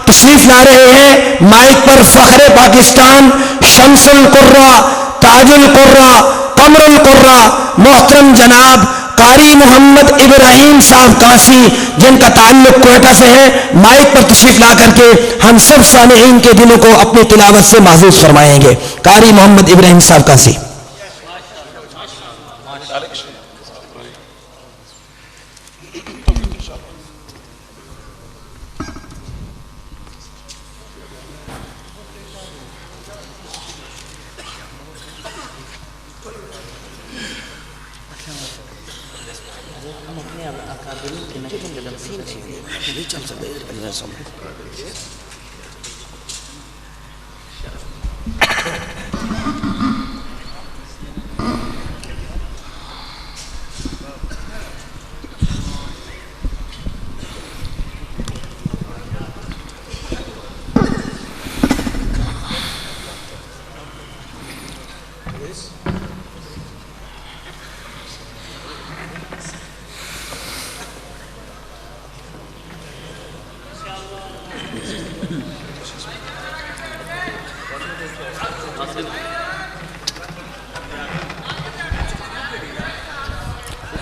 तशरीफ ला रहे हैं माइक पर फख्रे पाकिस्तान, शम्सुल कुर्रा, ताजुल कुर्रा, कमरुल कुर्रा, मोहतरम जनाब कारी मोहम्मद इब्राहिम साहब कासी, जिनका ताल्लुक कोयटा से है। माइक पर तशरीफ ला करके हम सब सामीईन के दिलों को अपनी तिलावत से महजूज फरमाएंगे। कारी मोहम्मद इब्राहिम साहब कासी।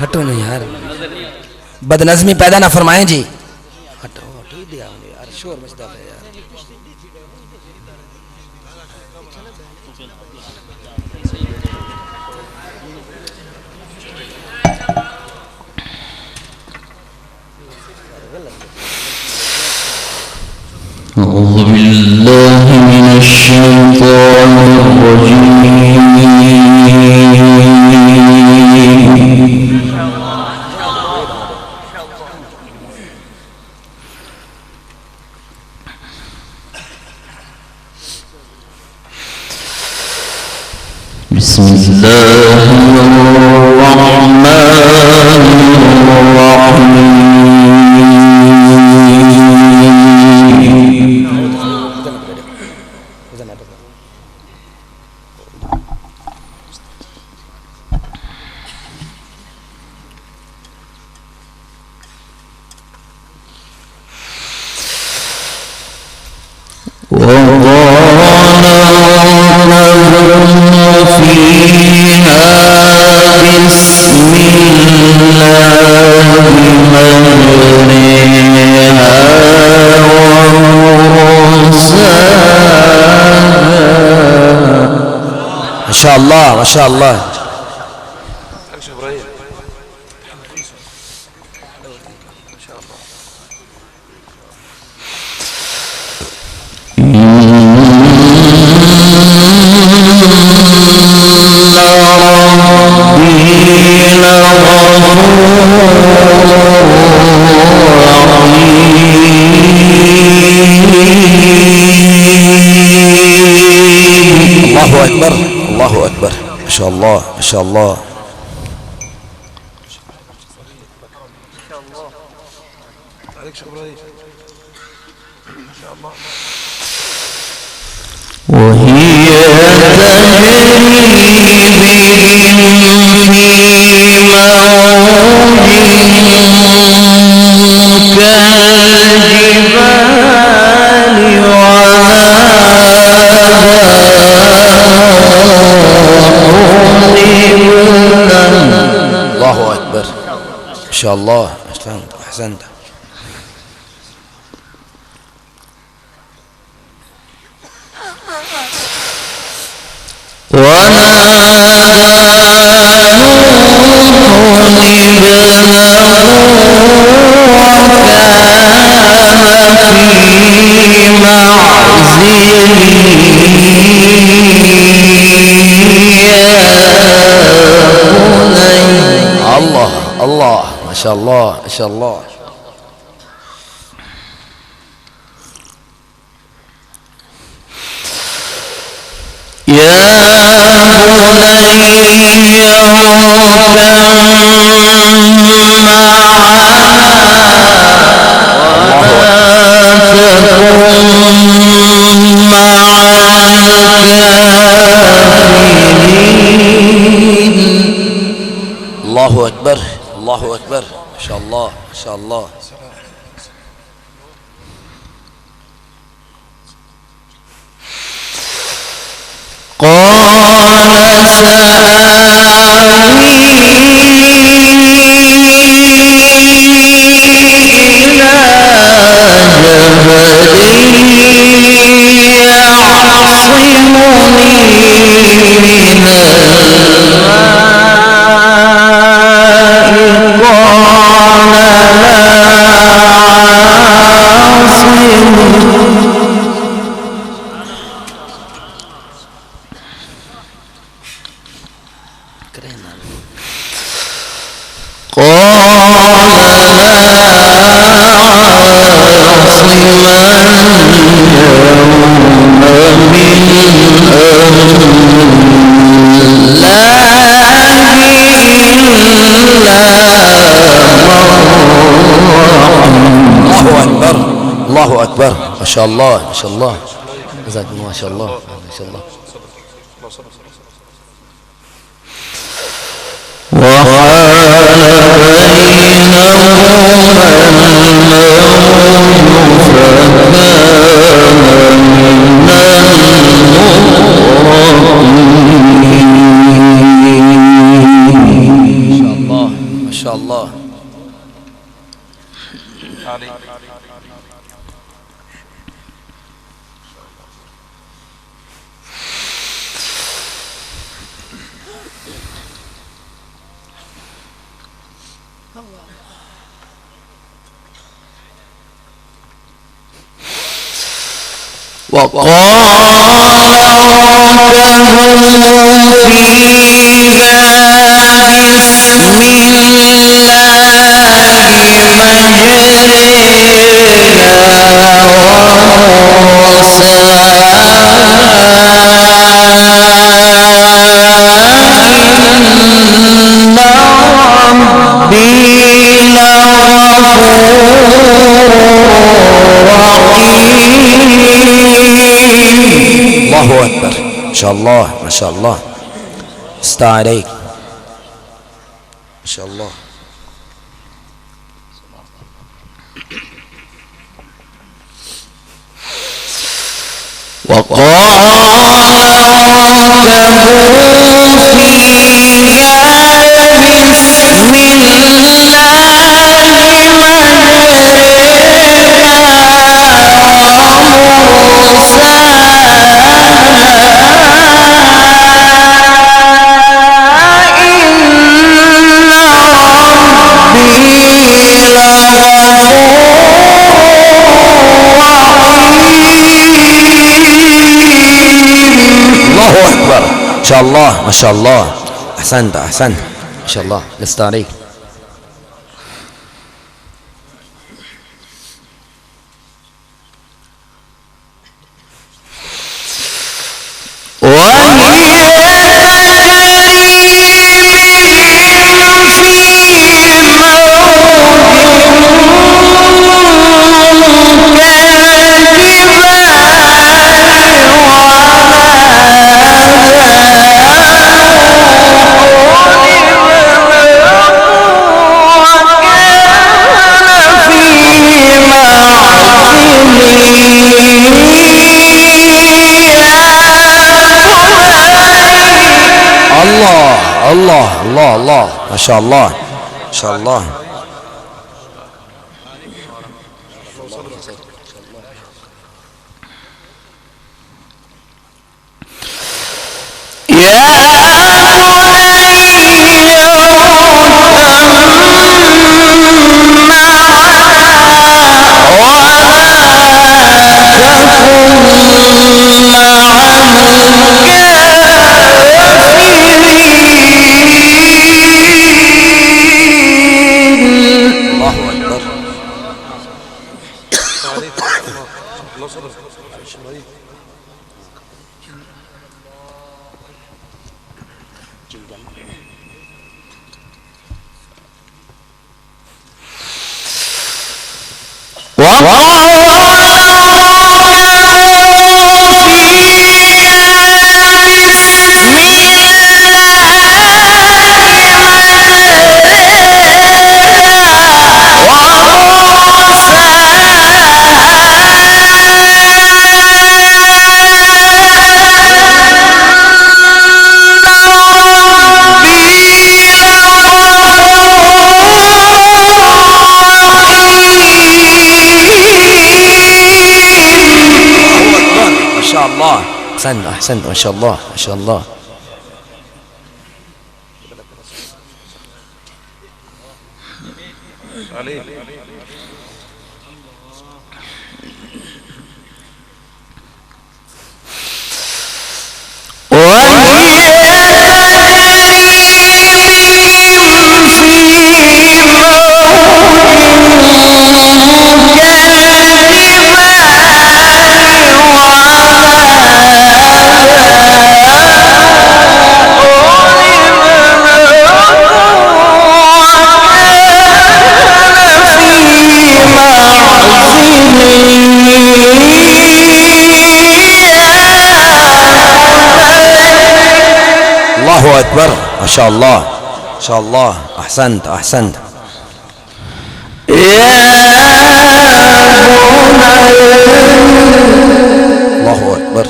हटो नहीं यार, बदनज़मी पैदा ना फरमाएं जी। हटो हटो दिया यार, शोर मचता है यार। أعوذ بالله من الشيطان الرجيم। بسم الله الرحمن الرحيم. माशाअल्लाह माशाअल्लाह। अल्लाहु अकबर अल्लाहु अकबर। माशाअल्लाह माशाअल्लाह। وهي الله أكبر ما شاء الله. أحسنت أحسنت. الله الله ما شاء الله ما شاء الله. يا الله أكبر الله أكبر ما شاء الله ما شاء الله. الله أكبر. ما شاء الله ما شاء الله، جزاك الله ما شاء الله ما شاء الله. ما شاء الله. وقال الله أكبر. ما شاء الله ما شاء الله. استع عليك ما شاء الله. ما شاء الله ما شاء الله. أحسنت أحسنت ما شاء الله. لست عليك. الله الله الله ما شاء الله ما شاء الله. شاء الله. أحسنت أحسنت، ما شاء الله ما شاء الله. الله أكبر، ما شاء الله ما شاء الله. أحسنت أحسنت. الله أكبر.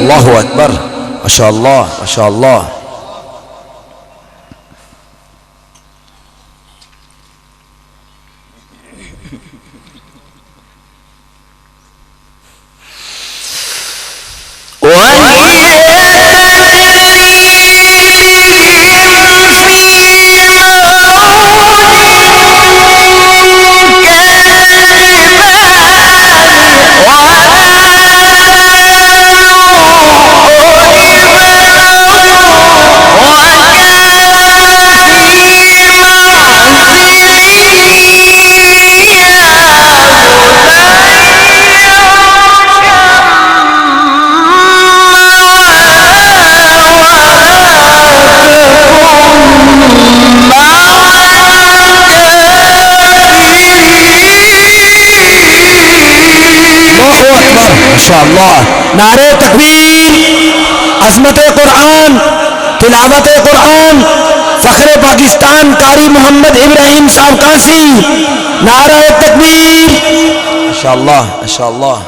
الله أكبر، ما شاء الله ما شاء الله. ما شاء الله. नारे तकबीर, अजमत कुरान, तिलावत कुरान, फखरे पाकिस्तान कारी मोहम्मद इब्राहिम साहब कासी. नारे तकबीर. माशाअल्लाह माशाअल्लाह.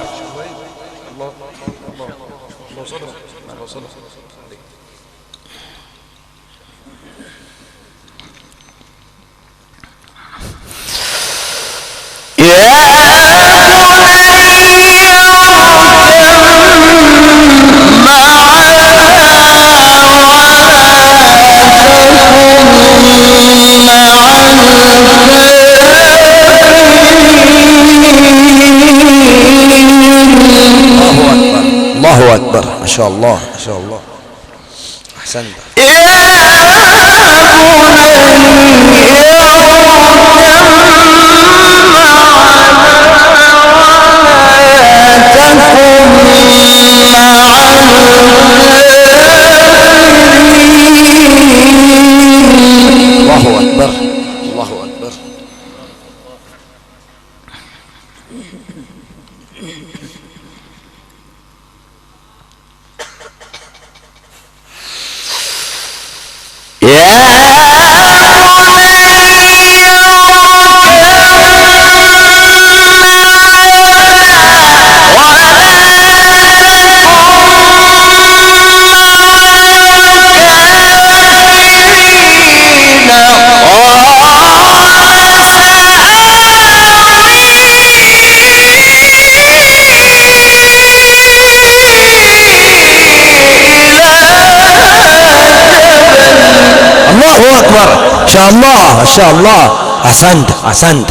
الله أكبر، ما شاء الله ما شاء الله. أحسنت. الله أكبر الله أكبر. ما شاء الله ما شاء الله. أحسنت أحسنت،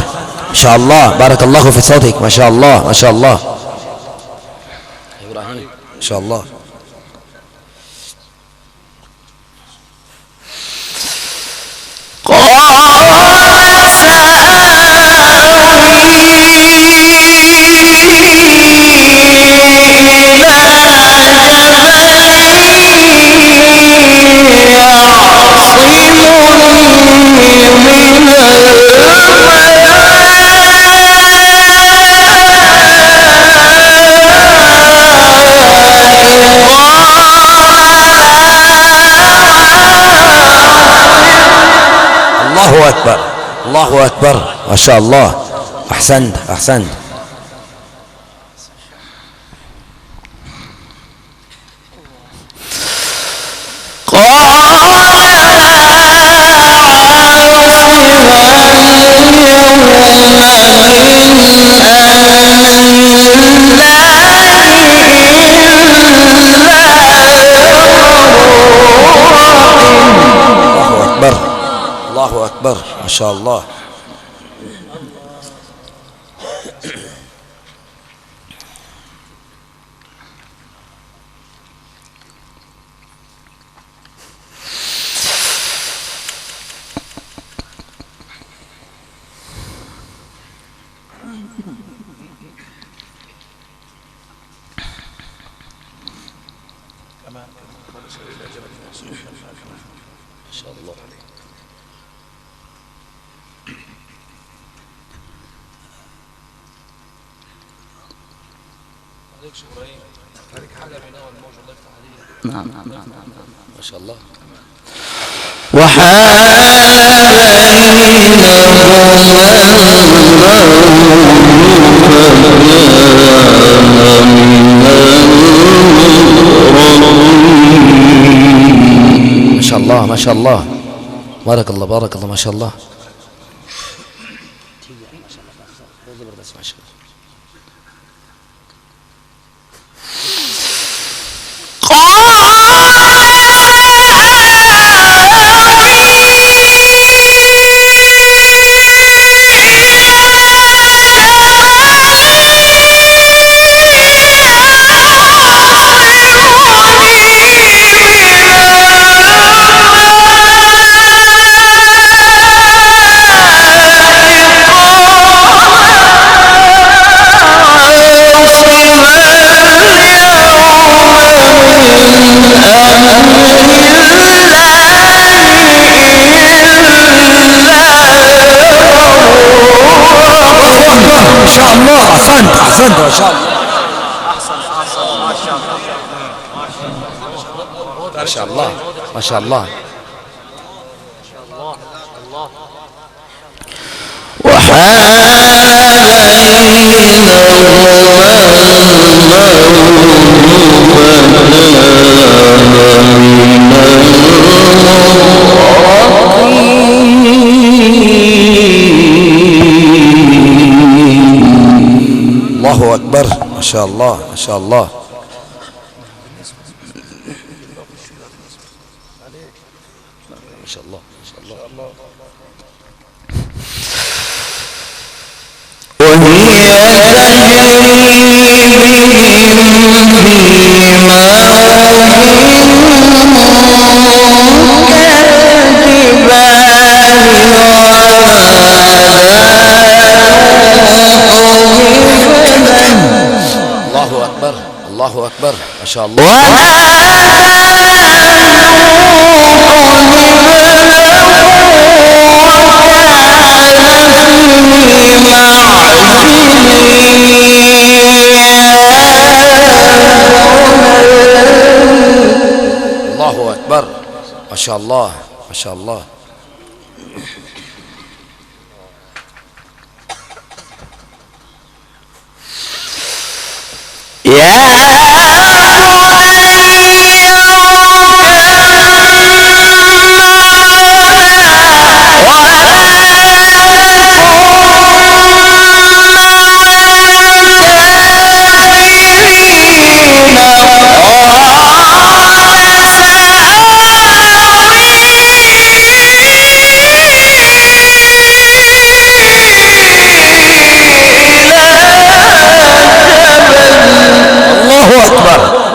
ما شاء الله. بارك الله في صوتك، ما شاء الله ما شاء الله. إبراهيم ما شاء الله. الله أكبر الله أكبر ما شاء الله. أحسنت أحسنت. الله أكبر ما شاء الله. نعم ما شاء الله. وحال ما شاء الله ما شاء الله. بارك الله بارك الله ما شاء الله. أحسنت ما شاء الله. ما شاء الله ما شاء الله. الله أكبر ما شاء الله ما شاء الله. ما شاء الله ما شاء الله. الله أكبر الله أكبر ما شاء الله. الله أكبر ما شاء الله ما شاء الله.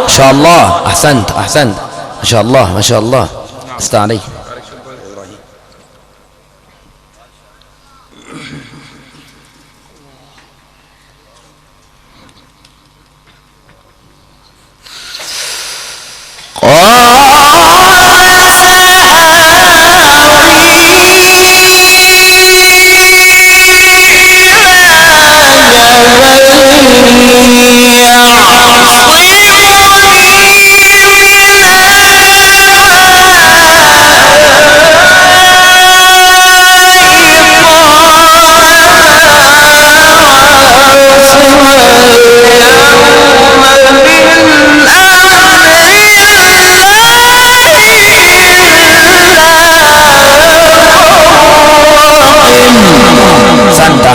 ما شاء الله. أحسنت أحسنت ما شاء الله ما شاء الله. استعلي.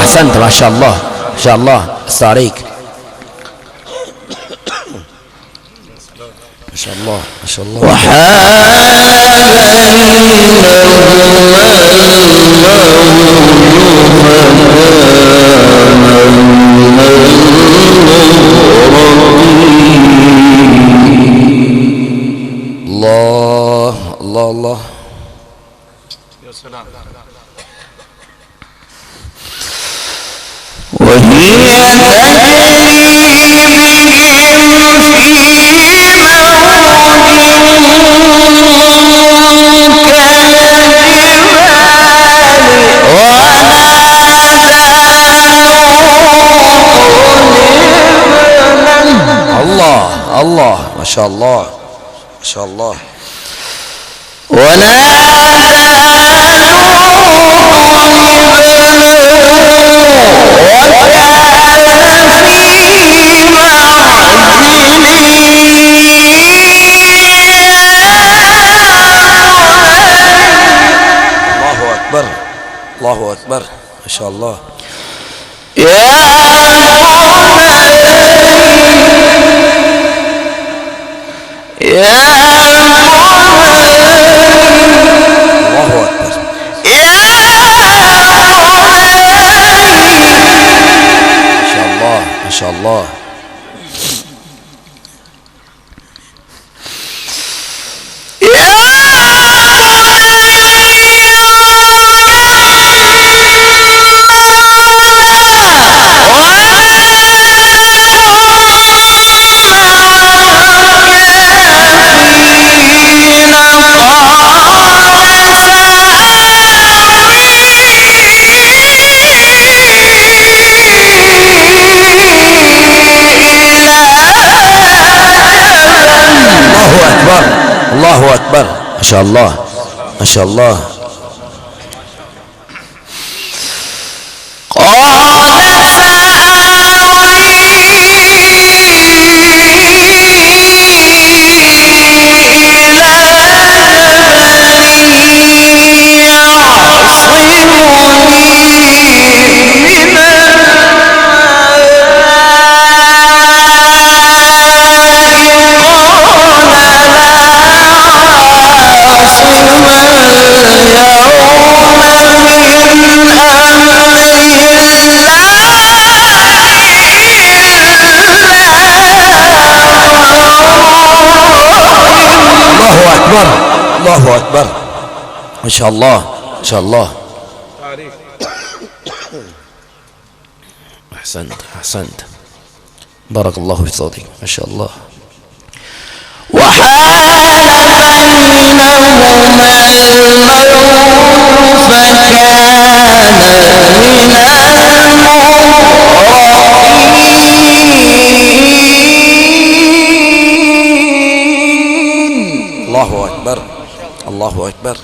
أحسنت ما شاء الله ما شاء الله عليك ما شاء الله ما شاء الله. الله الله الله يا سلام. وهي الله الله ما شاء الله ما شاء الله. الله أكبر الله أكبر ما شاء الله. ما شاء الله. الله أكبر ما شاء الله ما شاء الله. الله أكبر ما شاء الله ما شاء الله. أحسنت أحسنت بارك الله في صوتك ما شاء الله. وحال بينهما الموت فكان من المغرقين. الله أكبر الله أكبر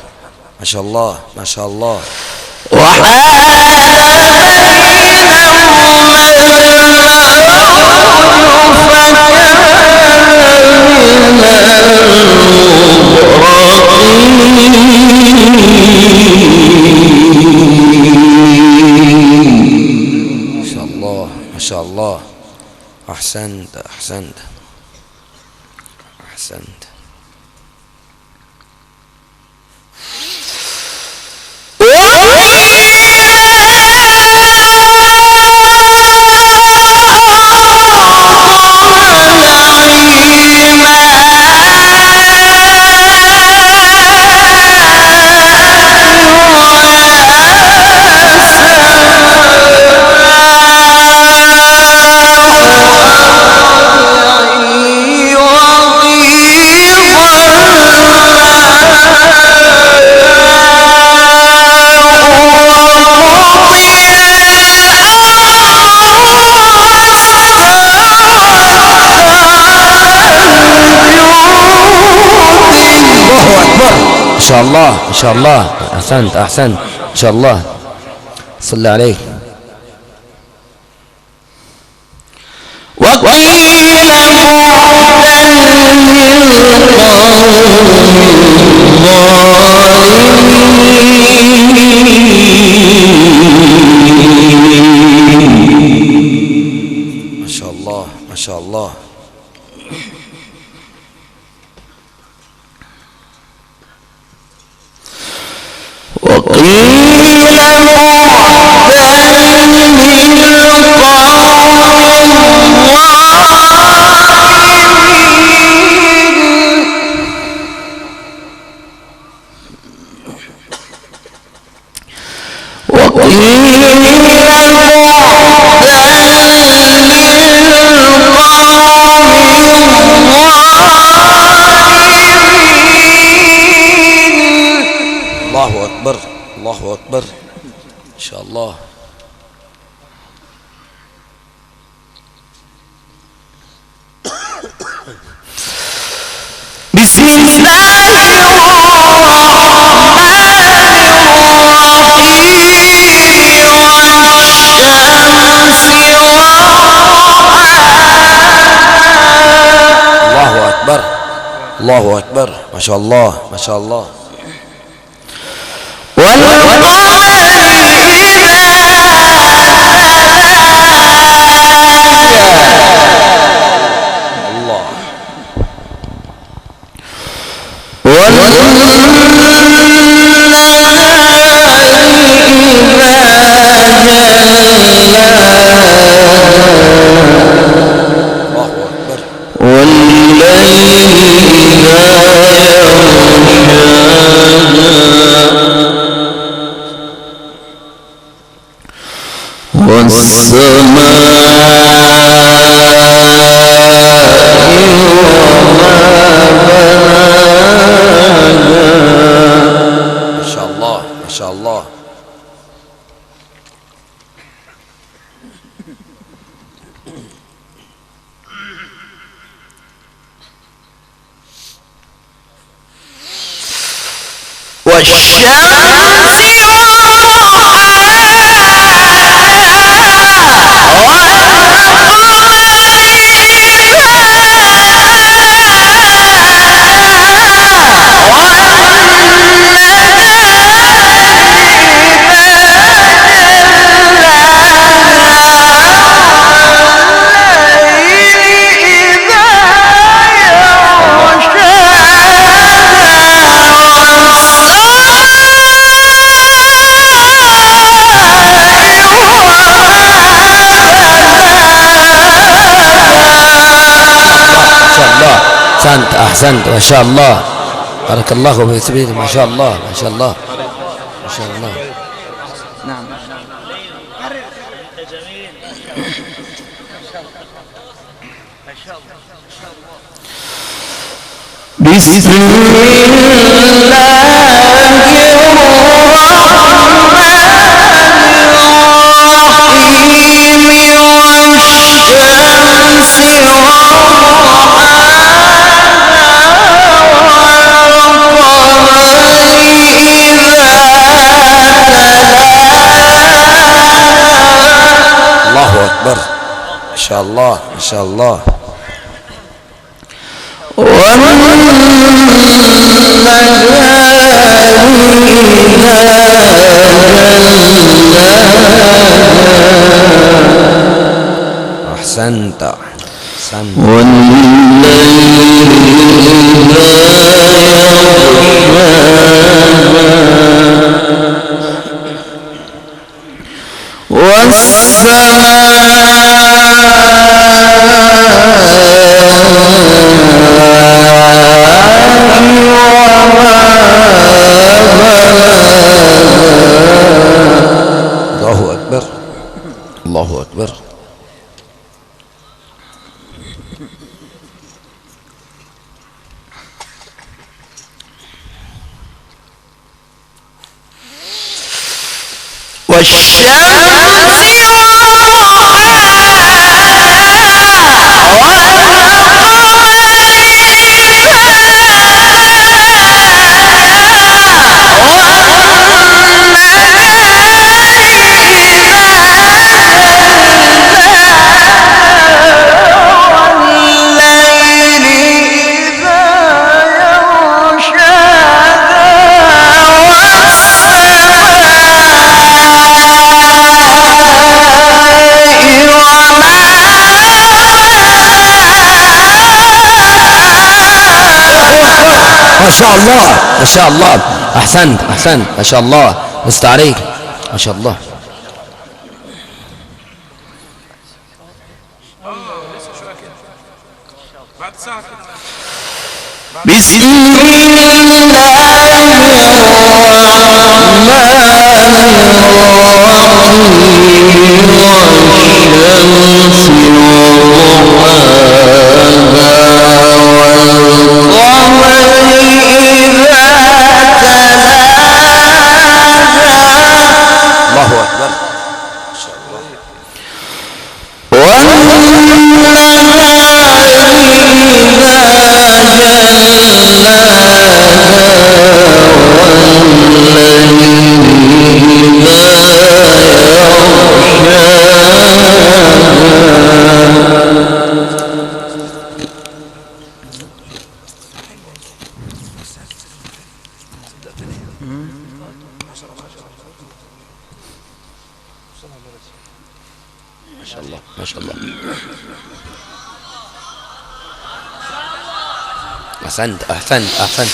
ما شاء الله ما شاء الله. ما شاء الله ما شاء الله. أحسنت أحسنت أحسنت. ما شاء الله ما شاء الله. أحسنت أحسنت ما شاء الله. صلى عليك. وقيل بعدا للقوم الظالمين. وقيل الله أكبر الله أكبر إن شاء الله. بسم الله الله أكبر الله أكبر ما شاء الله ما شاء الله. أحسنت ما شاء الله بارك الله في سبيله ما شاء الله ما شاء الله ما شاء الله. نعم بسم ما شاء الله ما شاء الله. أحسنت أحسنت. الله أكبر الله أكبر. ما شاء الله ما شاء الله. أحسنت أحسنت ما شاء الله بست عليك ما شاء الله. بعد ساعة كده. بسم الله ما شاء الله ما شاء الله. أحسنت أحسنت أحسنت.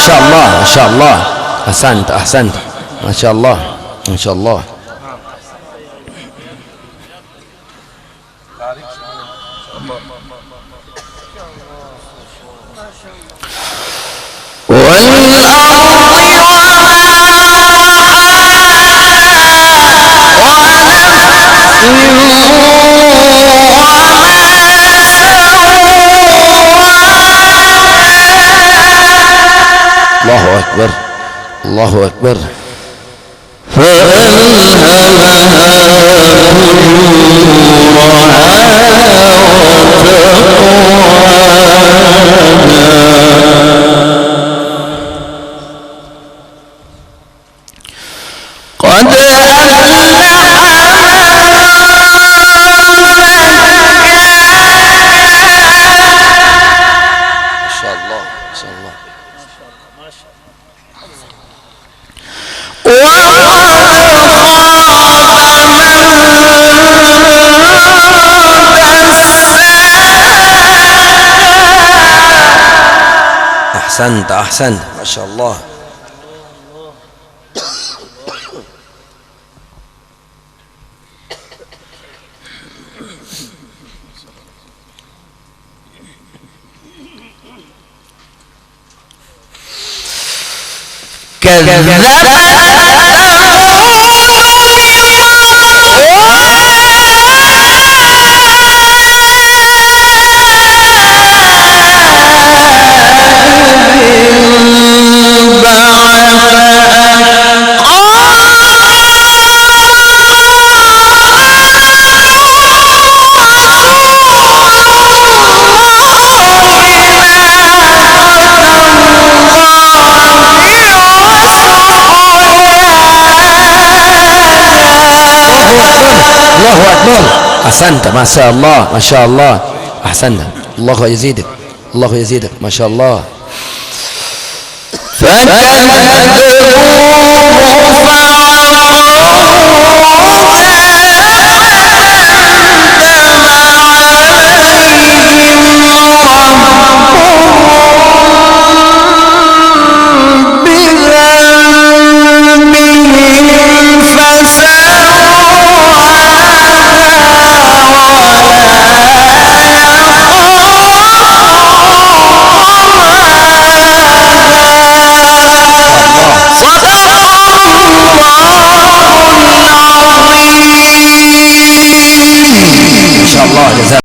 ما شاء الله أحسنت أحسنت ما شاء الله ما شاء الله. الله أكبر الله أكبر. أحسنت أحسنت ما شاء الله. أحسنت ما شاء الله ما شاء الله. أحسنت الله يزيدك الله يزيدك ما شاء الله. فكذبوه